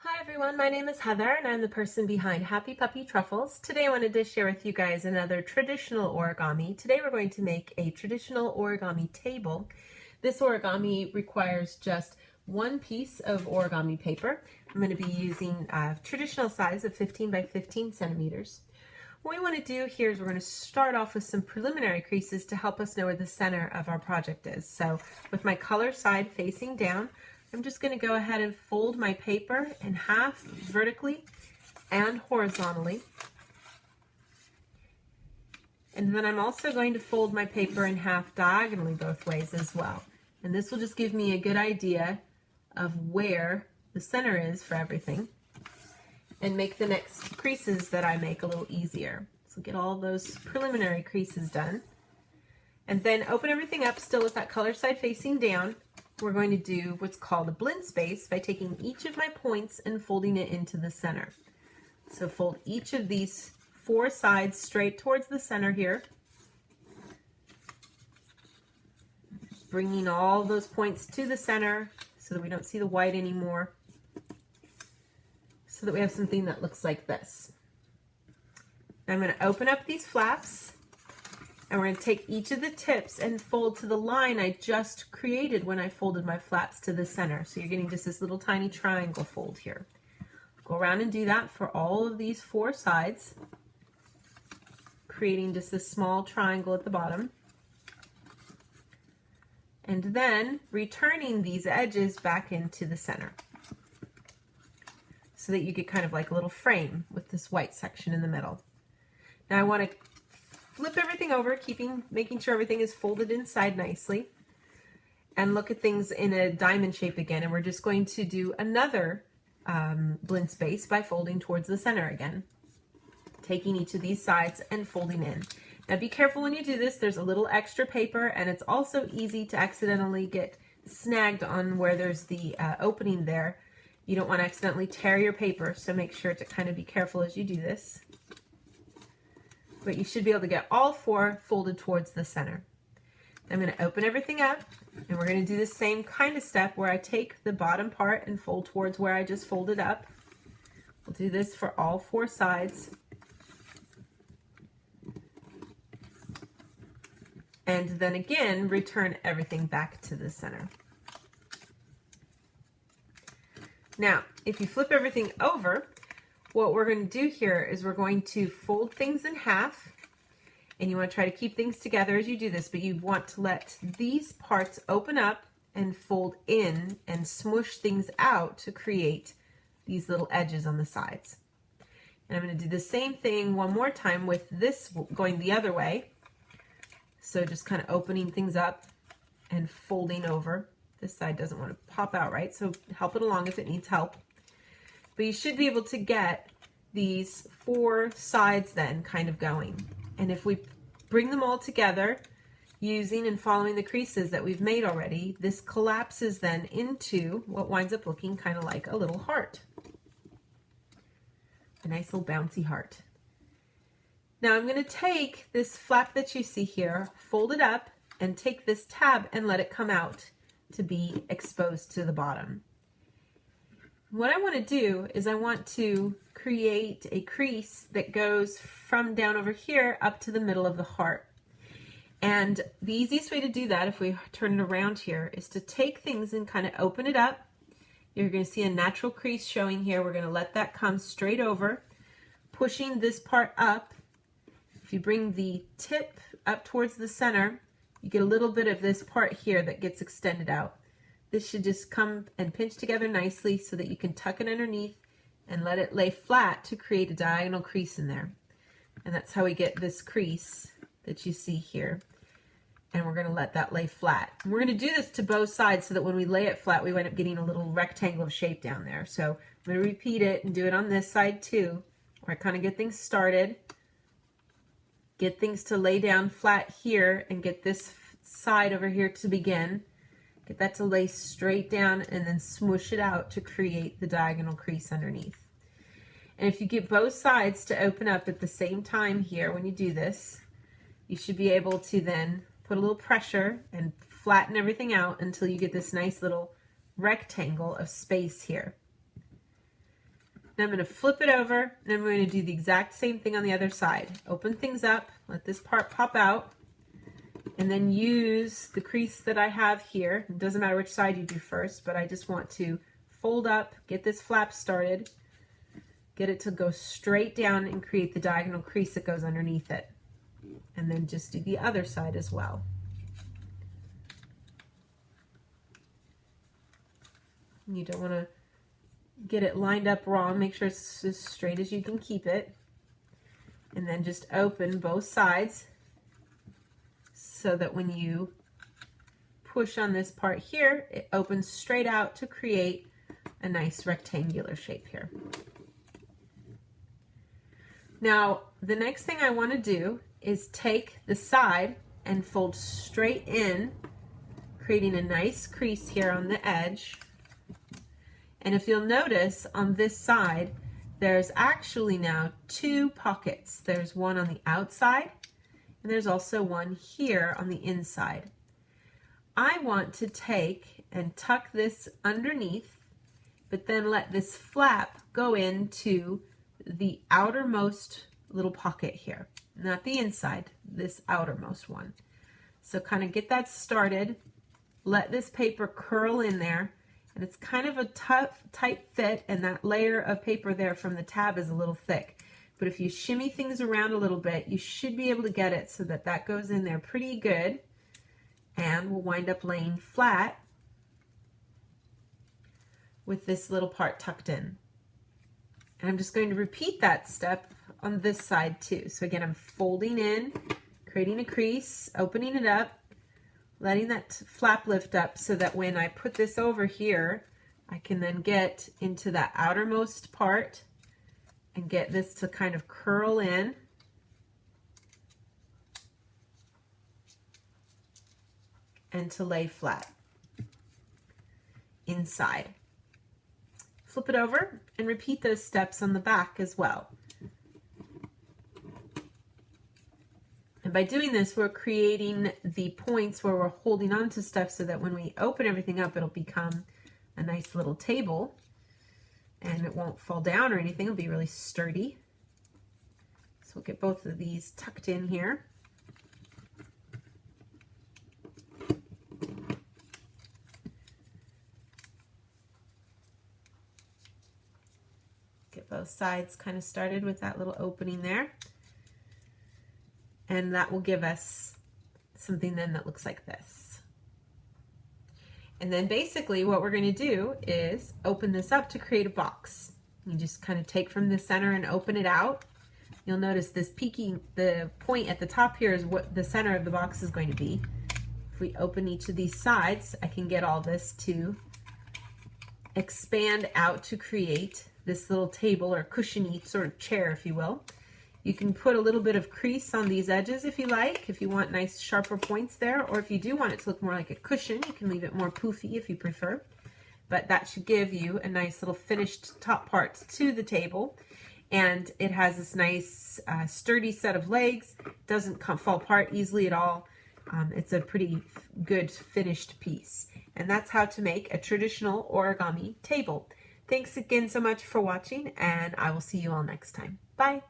Hi everyone, my name is Heather and I'm the person behind Happy Puppy Truffles. Today I wanted to share with you guys another traditional origami. Today we're going to make a traditional origami table. This origami requires just one piece of origami paper. I'm going to be using a traditional size of 15 by 15 centimeters. What we want to do here is we're going to start off with some preliminary creases to help us know where the center of our project is. So with my color side facing down, I'm just going to go ahead and fold my paper in half vertically and horizontally. And then I'm also going to fold my paper in half diagonally both ways as well. And this will just give me a good idea of where the center is for everything and make the next creases that I make a little easier. So get all those preliminary creases done. And then open everything up still with that color side facing down. We're going to do what's called a blend space by taking each of my points and folding it into the center. So fold each of these four sides straight towards the center here, bringing all those points to the center so that we don't see the white anymore, so that we have something that looks like this. Now I'm going to open up these flaps. And we're going to take each of the tips and fold to the line I just created when I folded my flaps to the center. So you're getting just this little tiny triangle fold here. Go around and do that for all of these four sides, creating just a small triangle at the bottom. And then returning these edges back into the center so that you get kind of like a little frame with this white section in the middle. Now I want to flip everything over, making sure everything is folded inside nicely, and look at things in a diamond shape again. And we're just going to do another blend space by folding towards the center again, taking each of these sides and folding in. Now be careful when you do this. There's a little extra paper, and it's also easy to accidentally get snagged on where there's the opening there. You don't want to accidentally tear your paper, so make sure to kind of be careful as you do this. But you should be able to get all four folded towards the center. I'm going to open everything up, and we're going to do the same kind of step where I take the bottom part and fold towards where I just folded up. We'll do this for all four sides. And then again, return everything back to the center. Now, if you flip everything over, what we're going to do here is we're going to fold things in half, and you want to try to keep things together as you do this, but you want to let these parts open up and fold in and smush things out to create these little edges on the sides. And I'm going to do the same thing one more time with this going the other way. So just kind of opening things up and folding over. This side doesn't want to pop out, right? So help it along if it needs help. But you should be able to get these four sides then kind of going. And if we bring them all together using and following the creases that we've made already, this collapses then into what winds up looking kind of like a little heart. A nice little bouncy heart. Now I'm going to take this flap that you see here, fold it up, and take this tab and let it come out to be exposed to the bottom. What I want to do is I want to create a crease that goes from down over here up to the middle of the heart. And the easiest way to do that, if we turn it around here, is to take things and kind of open it up. You're going to see a natural crease showing here. We're going to let that come straight over, pushing this part up. If you bring the tip up towards the center, you get a little bit of this part here that gets extended out. This should just come and pinch together nicely so that you can tuck it underneath and let it lay flat to create a diagonal crease in there. And that's how we get this crease that you see here. And we're going to let that lay flat. And we're going to do this to both sides so that when we lay it flat, we wind up getting a little rectangle of shape down there. So I'm going to repeat it and do it on this side too, where I kind of get things started. Get things to lay down flat here and get this side over here to begin. Get that to lay straight down and then smush it out to create the diagonal crease underneath. And if you get both sides to open up at the same time here when you do this, you should be able to then put a little pressure and flatten everything out until you get this nice little rectangle of space here. Now I'm going to flip it over, and I'm going to do the exact same thing on the other side. Open things up, let this part pop out, and then use the crease that I have here. It doesn't matter which side you do first, but I just want to fold up, get this flap started, get it to go straight down and create the diagonal crease that goes underneath it. And then just do the other side as well. You don't want to get it lined up wrong. Make sure it's as straight as you can keep it. And then just open both sides so that when you push on this part here, it opens straight out to create a nice rectangular shape here. Now, the next thing I want to do is take the side and fold straight in, creating a nice crease here on the edge. And if you'll notice on this side, there's actually now two pockets. There's one on the outside, and there's also one here on the inside. I want to take and tuck this underneath, but then let this flap go into the outermost little pocket here. Not the inside, this outermost one. So kind of get that started. Let this paper curl in there. And it's kind of a tough, tight fit, and that layer of paper there from the tab is a little thick. But if you shimmy things around a little bit, you should be able to get it so that that goes in there pretty good. And we'll wind up laying flat with this little part tucked in. And I'm just going to repeat that step on this side too. So again, I'm folding in, creating a crease, opening it up, letting that flap lift up so that when I put this over here, I can then get into that outermost part and get this to kind of curl in. And to lay flat inside. Flip it over and repeat those steps on the back as well. And by doing this, we're creating the points where we're holding on to stuff so that when we open everything up, it'll become a nice little table and it won't fall down or anything. It'll be really sturdy. So we'll get both of these tucked in here. Get both sides kind of started with that little opening there. And that will give us something then that looks like this. And then basically what we're going to do is open this up to create a box. You just kind of take from the center and open it out. You'll notice this peaking, the point at the top here is what the center of the box is going to be. If we open each of these sides, I can get all this to expand out to create this little table or cushiony sort of chair, if you will. You can put a little bit of crease on these edges if you like, if you want nice sharper points there, or if you do want it to look more like a cushion, you can leave it more poofy if you prefer. But that should give you a nice little finished top part to the table. And it has this nice sturdy set of legs, doesn't fall apart easily at all. It's a pretty good finished piece. And that's how to make a traditional origami table. Thanks again so much for watching, and I will see you all next time. Bye!